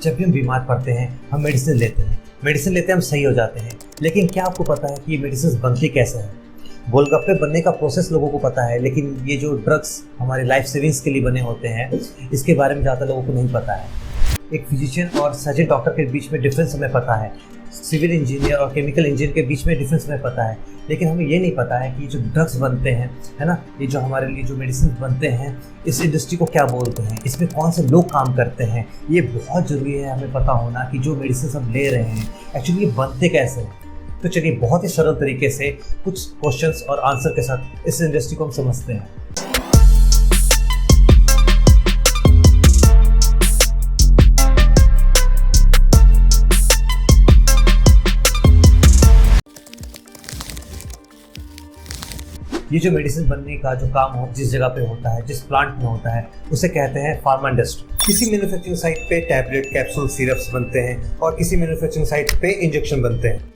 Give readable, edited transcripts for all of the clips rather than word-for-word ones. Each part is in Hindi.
जब भी हम बीमार पड़ते हैं हम मेडिसिन लेते हैं, हम सही हो जाते हैं। लेकिन क्या आपको पता है कि ये मेडिसिन बनती कैसे है? गोलगप्पे बनने का प्रोसेस लोगों को पता है, लेकिन ये जो ड्रग्स हमारे लाइफ सेविंग्स के लिए बने होते हैं, इसके बारे में ज़्यादा लोगों को नहीं पता है। एक फिजिशियन और सर्जन डॉक्टर के बीच में डिफरेंस हमें पता है, सिविल इंजीनियर और केमिकल इंजीनियर के बीच में डिफरेंस हमें पता है, लेकिन हमें ये नहीं पता है कि जो ड्रग्स बनते हैं, है ना, ये जो हमारे लिए जो मेडिसिन बनते हैं, इस इंडस्ट्री को क्या बोलते हैं, इसमें कौन से लोग काम करते हैं। ये बहुत ज़रूरी है हमें पता होना कि जो मेडिसिन हम ले रहे हैं एक्चुअली ये बनते कैसे हैं। तो चलिए बहुत ही सरल तरीके से कुछ क्वेश्चंस और आंसर के साथ इस इंडस्ट्री को हम समझते हैं। ये जो मेडिसिन बनने का जो काम हो जिस जगह पे होता है, जिस प्लांट में होता है, उसे कहते हैं फार्मा इंडस्ट्री। किसी मैन्युफैक्चरिंग साइट पे टैबलेट, कैप्सूल, सिरप्स बनते हैं और किसी मैन्युफैक्चरिंग साइट पे इंजेक्शन बनते हैं।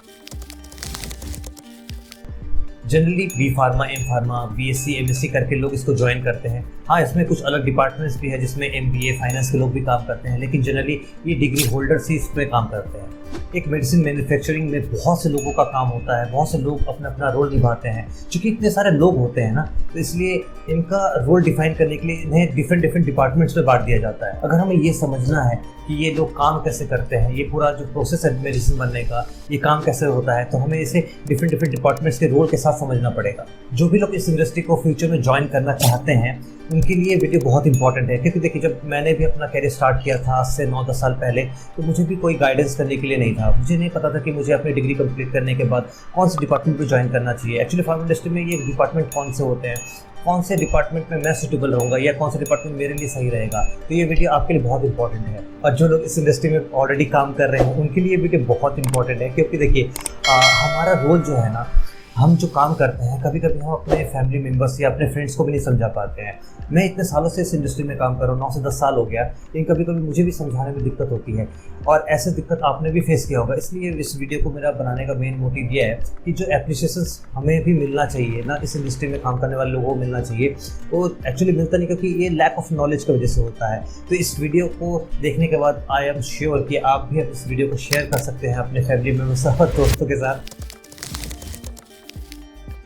Generally B pharma, M pharma, BSc, MSc करके लोग इसको ज्वाइन करते हैं। हाँ, इसमें कुछ अलग डिपार्टमेंट्स भी है जिसमें एमबीए, फाइनेंस के लोग भी काम करते हैं, लेकिन जनरली ये डिग्री होल्डर्स ही इसमें काम करते हैं। एक मेडिसिन मैन्युफैक्चरिंग में बहुत से लोगों का काम होता है, बहुत से लोग अपना अपना रोल निभाते हैं। क्योंकि इतने सारे लोग होते हैं ना, तो इसलिए इनका रोल डिफाइन करने के लिए इन्हें डिफरेंट डिपार्टमेंट्स में बांट दिया जाता है। अगर हमें ये समझना है कि ये लोग काम कैसे करते हैं, ये पूरा जो प्रोसेस है मेडिसिन बनने का, ये काम कैसे होता है, तो हमें इसे डिफरेंट डिपार्टमेंट्स के रोल के साथ समझना पड़ेगा। जो भी लोग इस इंडस्ट्री को फ्यूचर में ज्वाइन करना चाहते हैं उनके लिए वीडियो बहुत इंपॉर्टेंट है। क्योंकि देखिए, जब मैंने भी अपना कैरियर स्टार्ट किया था आज से 9-10 साल पहले, तो मुझे भी कोई गाइडेंस करने के लिए नहीं था। मुझे नहीं पता था कि मुझे अपनी डिग्री कंप्लीट करने के बाद कौन से डिपार्टमेंट में ज्वाइन करना चाहिए। एक्चुअली फार्मा इंडस्ट्री में ये डिपार्टमेंट कौन से होते हैं, कौन से डिपार्टमेंट में मैं सूटेबल रहूँगा या कौन सा डिपार्टमेंट मेरे लिए सही रहेगा, तो ये वीडियो आपके लिए बहुत इंपॉर्टेंट है। और जो लोग इस इंडस्ट्री में ऑलरेडी काम कर रहे हैं उनके लिए वीडियो बहुत इंपॉर्टेंट है। क्योंकि देखिए, हमारा रोल जो है ना, हम जो काम करते हैं, कभी कभी हम अपने फैमिली मेम्बर्स या अपने फ्रेंड्स को भी नहीं समझा पाते हैं। मैं इतने सालों से इस इंडस्ट्री में काम कर रहा हूँ, 9 से 10 साल हो गया, लेकिन कभी कभी मुझे भी समझाने में दिक्कत होती है और ऐसे दिक्कत आपने भी फेस किया होगा। इसलिए इस वीडियो को मेरा बनाने का मेन मोटिव ये है कि जो एप्रिसिएशंस हमें भी मिलना चाहिए ना, इस इंडस्ट्री में काम करने वाले लोगों को मिलना चाहिए, वो एक्चुअली मिलता नहीं, क्योंकि ये लैक ऑफ नॉलेज की वजह से होता है। तो इस वीडियो को देखने के बाद आई एम श्योर कि आप भी इस वीडियो को शेयर कर सकते हैं अपने फैमिली मेम्बर्स और दोस्तों के साथ।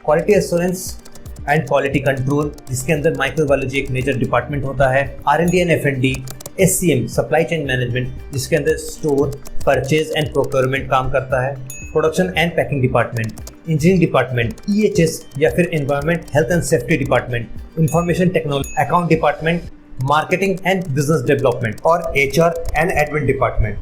Quality assurance and quality control, जिसके अंदर माइक्रोबायोलॉजी एक मेजर डिपार्टमेंट होता है, R and D and F and D, SCM supply chain management, जिसके अंदर स्टोर, परचेज एंड प्रोक्योरमेंट काम करता है, production and packing department, engineering department, EHS या फिर environment health and safety department, information technology, account department, marketing and business development और एचआर एंड एडमिन डिपार्टमेंट।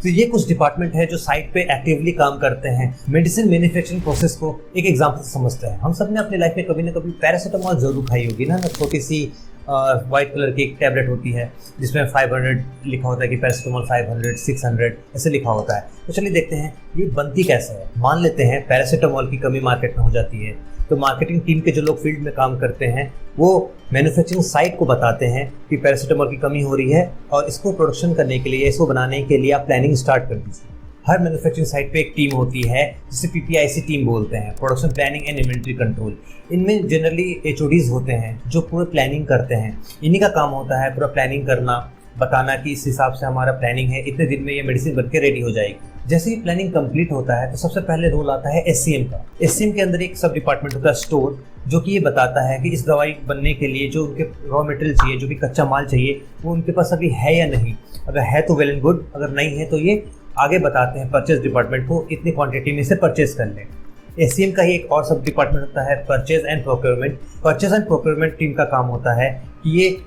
तो ये कुछ डिपार्टमेंट है जो साइट पे एक्टिवली काम करते हैं। मेडिसिन मैन्युफैक्चरिंग प्रोसेस को एक एग्जांपल से समझते हैं। हम सब ने अपनी लाइफ में कभी ना कभी पैरासीटामोल जरूर खाई होगी ना, छोटी सी वाइट कलर की एक टैबलेट होती है जिसमें 500 लिखा होता है कि पैरासीटामोल 500, 600 ऐसे लिखा होता है। तो चलिए देखते हैं ये बनती कैसे है। मान लेते हैं पैरासीटामोल की कमी मार्केट में हो जाती है, तो मार्केटिंग टीम के जो लोग फील्ड में काम करते हैं वो मैन्युफैक्चरिंग साइट को बताते हैं कि पैरासीटामोल की कमी हो रही है और इसको प्रोडक्शन करने के लिए, इसको बनाने के लिए आप प्लानिंग स्टार्ट कर दीजिए। हर मैन्युफैक्चरिंग साइट पे एक टीम होती है जिसे पीपीआईसी टीम बोलते हैं, production planning and inventory control. इनमें जनरली एचओडीज होते हैं जो पूरे प्लानिंग करते हैं। इन्हीं का काम होता है पूरा प्लानिंग करना, बताना कि इस हिसाब से हमारा प्लानिंग है, इतने दिन में ये मेडिसिन बनके रेडी हो जाएगी। जैसे ही प्लानिंग कंप्लीट होता है तो सबसे पहले रोल आता है एससीएम का। एससीएम के अंदर एक सब डिपार्टमेंट होता है स्टोर, जो कि ये बताता है कि इस दवाई बनने के लिए जो उनके रॉ मटेरियल चाहिए, जो कि कच्चा माल चाहिए, वो उनके पास अभी है या नहीं। अगर है तो वेल एंड गुड, अगर नहीं है तो ये आगे बताते हैं परचेज डिपार्टमेंट को इतनी क्वांटिटी में से परचेज कर लें। एससीएम का ही एक और सब डिपार्टमेंट होता है purchase and procurement. Purchase and procurement team का काम होता है कि ये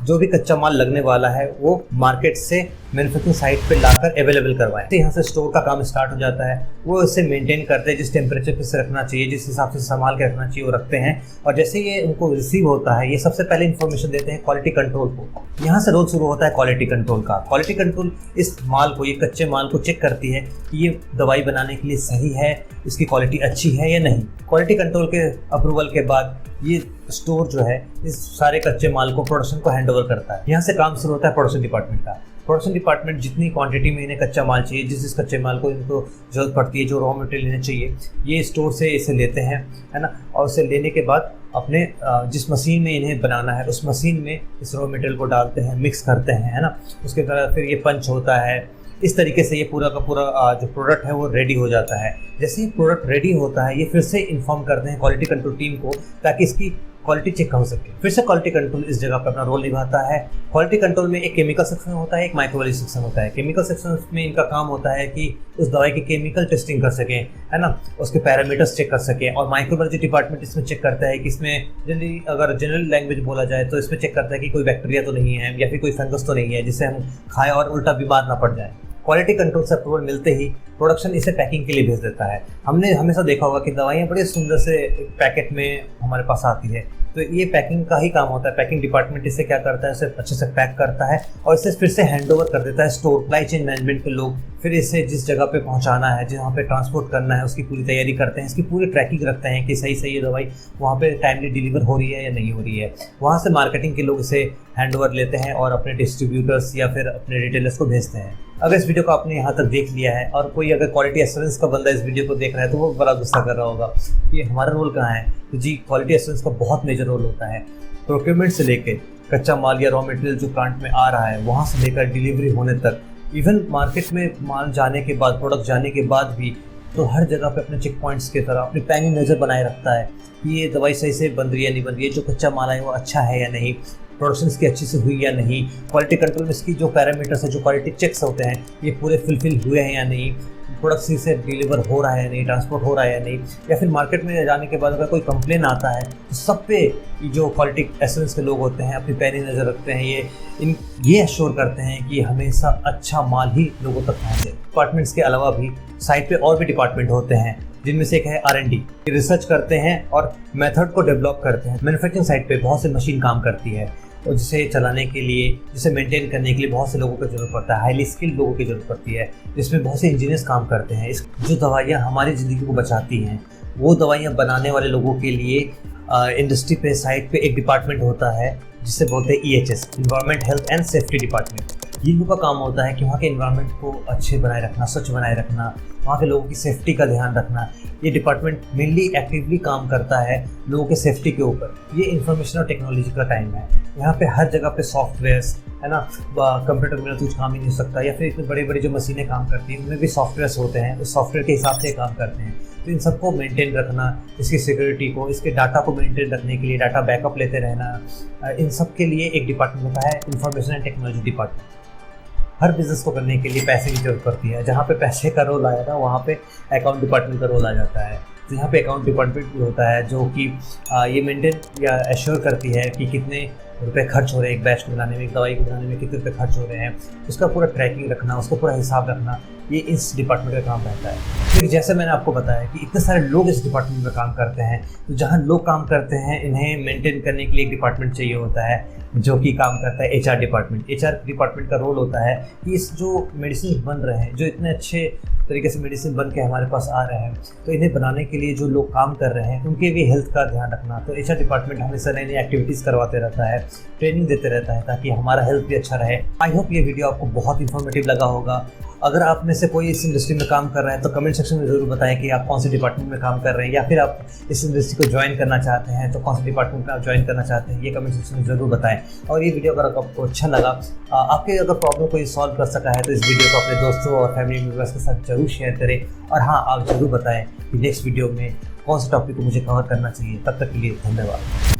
जो भी कच्चा माल लगने वाला है वो मार्केट से मैन्युफैक्चरिंग साइट पे लाकर अवेलेबल करवाएं। तो यहाँ से स्टोर का काम स्टार्ट हो जाता है। वो इसे मेंटेन करते हैं, जिस टेम्परेचर पे से रखना चाहिए, जिस हिसाब से संभाल के रखना चाहिए वो रखते हैं। और जैसे ये उनको रिसीव होता है, ये सबसे पहले इन्फॉर्मेशन देते हैं क्वालिटी कंट्रोल को। यहाँ से रोल शुरू होता है क्वालिटी कंट्रोल का। क्वालिटी कंट्रोल इस माल को, ये कच्चे माल को चेक करती है कि ये दवाई बनाने के लिए सही है, इसकी क्वालिटी अच्छी है या नहीं। क्वालिटी कंट्रोल के अप्रूवल के बाद ये स्टोर जो है इस सारे कच्चे माल को, प्रोडक्शन को हैंड ओवर करता है। यहाँ से काम शुरू होता है प्रोडक्शन डिपार्टमेंट का। प्रोडक्शन डिपार्टमेंट जितनी क्वांटिटी में इन्हें कच्चा माल चाहिए, जिस कच्चे माल को इनको जरूरत पड़ती है, जो रॉ मटेरियल इन्हें चाहिए, ये स्टोर से इसे लेते हैं, है ना। और उसे लेने के बाद अपने जिस मशीन में इन्हें बनाना है उस मशीन में इस रॉ मटेरियल को डालते हैं, मिक्स करते हैं, है ना। उसके बाद फिर ये पंच होता है। इस तरीके से ये पूरा का पूरा जो प्रोडक्ट है वो रेडी हो जाता है। जैसे ही प्रोडक्ट रेडी होता है, ये फिर से इन्फॉर्म करते हैं क्वालिटी कंट्रोल टीम को, ताकि इसकी क्वालिटी चेक हो सके। फिर से क्वालिटी कंट्रोल इस जगह पर अपना रोल निभाता है। क्वालिटी कंट्रोल में एक केमिकल सेक्शन होता है, एक माइक्रोबायोलॉजी सेक्शन होता है। केमिकल सेक्शन में इनका काम होता है कि उस दवाई की केमिकल टेस्टिंग कर सकें, है ना, उसके पैरामीटर्स चेक कर सकें। और माइक्रोबायोलॉजी डिपार्टमेंट इसमें चेक करता है कि इसमें जनरली, अगर जनरल लैंग्वेज बोला जाए तो इसमें चेक करता है कि कोई बैक्टीरिया तो नहीं है या फिर कोई फंगस तो नहीं है जिससे हम खाएं और उल्टा बीमार ना पड़ जाए। क्वालिटी कंट्रोल से अप्रूवल मिलते ही प्रोडक्शन इसे पैकिंग के लिए भेज देता है। हमने हमेशा देखा होगा कि दवाइयाँ बड़े सुंदर से पैकेट में हमारे पास आती है, तो ये पैकिंग का ही काम होता है। पैकिंग डिपार्टमेंट इसे क्या करता है, इसे अच्छे से पैक करता है और इसे फिर से हैंड ओवर कर देता है स्टोर, सप्लाई चेन मैनेजमेंट के लोग। फिर इसे जिस जगह पे पहुंचाना है, जहाँ पे ट्रांसपोर्ट करना है, उसकी पूरी तैयारी करते हैं, इसकी पूरी ट्रैकिंग रखते हैं कि सही ये दवाई वहाँ पे टाइमली डिलीवर हो रही है या नहीं हो रही है। वहाँ से मार्केटिंग के लोग इसे हैंड ओवर लेते हैं और अपने डिस्ट्रीब्यूटर्स या फिर अपने रिटेलर्स को भेजते हैं। अगर इस वीडियो को आपने यहाँ तक देख लिया है और कोई अगर क्वालिटी एश्योरेंस का बंदा इस वीडियो को देख रहा है तो वो बड़ा गुस्सा कर रहा होगा कि हमारा रोल कहाँ है। तो जी, क्वालिटी एश्योरेंस का बहुत मेजर रोल होता है। प्रोक्योरमेंट से लेके कच्चा माल या रॉ मटेरियल जो प्लांट में आ रहा है वहाँ से लेकर डिलीवरी होने तक, इवन मार्केट में माल जाने के बाद, प्रोडक्ट जाने के बाद भी, तो हर जगह पे अपने चेक पॉइंट्स की तरह अपनी पैनी नज़र बनाए रखता है कि ये दवाई सही से बन रही है नहीं बन रही है, जो कच्चा माल है वो अच्छा है या नहीं, प्रोडक्शन इसकी अच्छी से हुई या नहीं, क्वालिटी कंट्रोल में इसकी जो पैरामीटर्स है, जो क्वालिटी चेक्स होते हैं, ये पूरे फुलफिल हुए हैं या नहीं, प्रोडक्ट सही से डिलीवर हो रहा है या नहीं, ट्रांसपोर्ट हो रहा है या नहीं, या फिर मार्केट में जाने के बाद अगर कोई कंप्लेन आता है तो सब पे जो क्वालिटी एश्योरेंस के लोग होते हैं अपनी पैनी नज़र रखते हैं। ये एश्योर करते हैं कि हमेशा अच्छा माल ही लोगों तक पहुँचे। डिपार्टमेंट्स के अलावा भी साइट पे और भी डिपार्टमेंट होते हैं, जिनमें से एक है R&D, रिसर्च करते हैं और मेथड को डेवलप करते हैं। मैन्युफैक्चरिंग साइट पे बहुत से मशीन काम करती है और जिसे चलाने के लिए, जिसे मेंटेन करने के लिए बहुत से लोगों की ज़रूरत पड़ता है, हाईली स्किल्ड लोगों की ज़रूरत पड़ती है, जिसमें बहुत से इंजीनियर्स काम करते हैं। जो दवाइयाँ हमारी ज़िंदगी को बचाती हैं, वो दवाइयाँ बनाने वाले लोगों के लिए इंडस्ट्री पे, साइट पे एक डिपार्टमेंट होता है जिसे बोलते हैं EHS, environment health and safety department. ये लोगों का काम होता है कि वहाँ के इन्वायरमेंट को अच्छे बनाए रखना, स्वच्छ बनाए रखना, वहाँ के लोगों की सेफ्टी का ध्यान रखना। ये डिपार्टमेंट मेनली एक्टिवली काम करता है लोगों के सेफ्टी के ऊपर। ये इंफॉर्मेशन और टेक्नोलॉजी का टाइम है। यहाँ पे हर जगह पे सॉफ्टवेयर्स, है ना, कंप्यूटर में कुछ काम ही नहीं हो सकता, या फिर इतनी बड़ी बड़ी जो मशीनें काम करती हैं उनमें भी सॉफ्टवेयर्स होते हैं, उस सॉफ्टवेयर के हिसाब से काम करते हैं। तो इन सबको मेंटेन रखना, इसकी सिक्योरिटी को, इसके डाटा को मेंटेन रखने के लिए डाटा बैकअप लेते रहना, इन सब के लिए एक डिपार्टमेंट होता है information and technology department. Her business को करने के लिए पैसे की जरूरत पड़ती है। जहाँ पे पैसे का रोल आएगा वहाँ पे अकाउंट डिपार्टमेंट का रोल आ जाता है। तो यहाँ पे अकाउंट डिपार्टमेंट भी होता है जो कि ये मेंटेन या एश्योर करती है कि कितने रुपए खर्च हो रहे हैं एक बैच को बनाने में, एक दवाई को बनाने में कितने रुपए खर्च हो रहे हैं, उसका पूरा ट्रैकिंग रखना, उसका पूरा हिसाब रखना, ये इस डिपार्टमेंट का काम रहता है। फिर जैसे मैंने आपको बताया कि इतने सारे लोग इस डिपार्टमेंट में काम करते हैं, तो जहाँ लोग काम करते हैं इन्हें मेंटेन करने के लिए एक डिपार्टमेंट चाहिए होता है जो कि काम करता है HR डिपार्टमेंट। HR डिपार्टमेंट का रोल होता है कि इस जो मेडिसिन बन रहे हैं, जो इतने अच्छे तरीके से मेडिसिन बन के हमारे पास आ रहे हैं, तो इन्हें बनाने के लिए जो लोग काम कर रहे हैं उनके भी हेल्थ का ध्यान रखना। तो HR डिपार्टमेंट हमेशा नई नई एक्टिविटीज़ करवाते रहता है, ट्रेनिंग देते रहता है ताकि हमारा हेल्थ भी अच्छा रहे। आई होप ये वीडियो आपको बहुत इन्फॉर्मेटिव लगा होगा। अगर आप में से कोई इस इंडस्ट्री में काम कर रहा है तो कमेंट सेक्शन में ज़रूर बताएं कि आप कौन से डिपार्टमेंट में काम कर रहे हैं, या फिर आप इस इंडस्ट्री को ज्वाइन करना चाहते हैं तो कौन से डिपार्टमेंट में आप ज्वाइन करना चाहते हैं, ये कमेंट सेक्शन में ज़रूर बताएं। और ये वीडियो अगर आपको अच्छा लगा, आपके अगर प्रॉब्लम कोई सॉल्व कर सका है, तो इस वीडियो को अपने दोस्तों और फैमिली मेम्बर्स के साथ जरूर शेयर करें। और हाँ, आप ज़रूर बताएं कि नेक्स्ट वीडियो में कौन से टॉपिक को मुझे कवर करना चाहिए। तब तक के लिए धन्यवाद।